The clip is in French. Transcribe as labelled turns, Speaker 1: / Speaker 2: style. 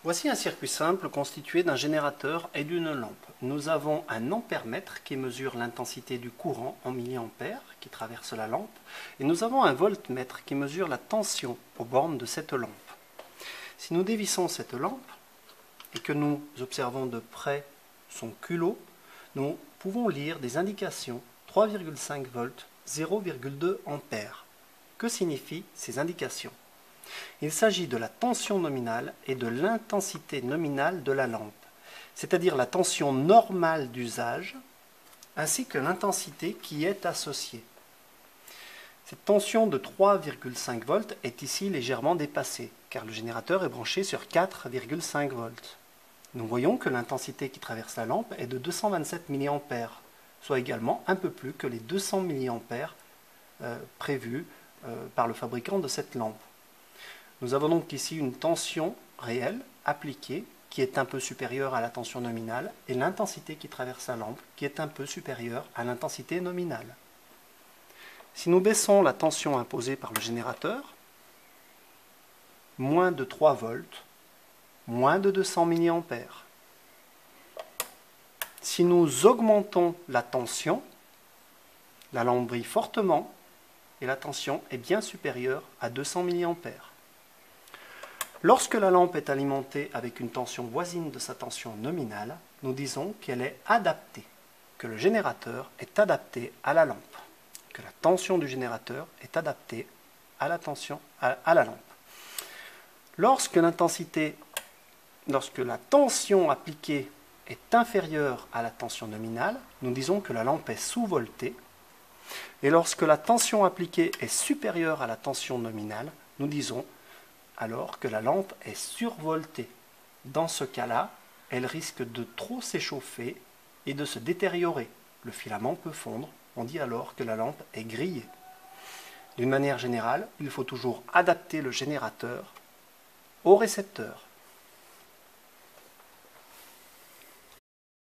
Speaker 1: Voici un circuit simple constitué d'un générateur et d'une lampe. Nous avons un ampèremètre qui mesure l'intensité du courant en milliampères qui traverse la lampe, et nous avons un voltmètre qui mesure la tension aux bornes de cette lampe. Si nous dévissons cette lampe et que nous observons de près son culot, nous pouvons lire des indications 3,5 volts, 0,2 ampères. Que signifient ces indications ? Il s'agit de la tension nominale et de l'intensité nominale de la lampe, c'est-à-dire la tension normale d'usage ainsi que l'intensité qui est associée. Cette tension de 3,5 volts est ici légèrement dépassée, car le générateur est branché sur 4,5 volts. Nous voyons que l'intensité qui traverse la lampe est de 227 mA, soit également un peu plus que les 200 mA prévus par le fabricant de cette lampe. Nous avons donc ici une tension réelle appliquée qui est un peu supérieure à la tension nominale et l'intensité qui traverse la lampe qui est un peu supérieure à l'intensité nominale. Si nous baissons la tension imposée par le générateur, moins de 3 volts, moins de 200 mA. Si nous augmentons la tension, la lampe brille fortement et la tension est bien supérieure à 200 mA. Lorsque la lampe est alimentée avec une tension voisine de sa tension nominale, nous disons qu'elle est adaptée, que le générateur est adapté à la lampe, que la tension du générateur est adaptée à la lampe. Lorsque la tension appliquée est inférieure à la tension nominale, nous disons que la lampe est sous-voltée, et lorsque la tension appliquée est supérieure à la tension nominale, nous disons alors que la lampe est survoltée. Dans ce cas-là, elle risque de trop s'échauffer et de se détériorer. Le filament peut fondre, on dit alors que la lampe est grillée. D'une manière générale, il faut toujours adapter le générateur au récepteur.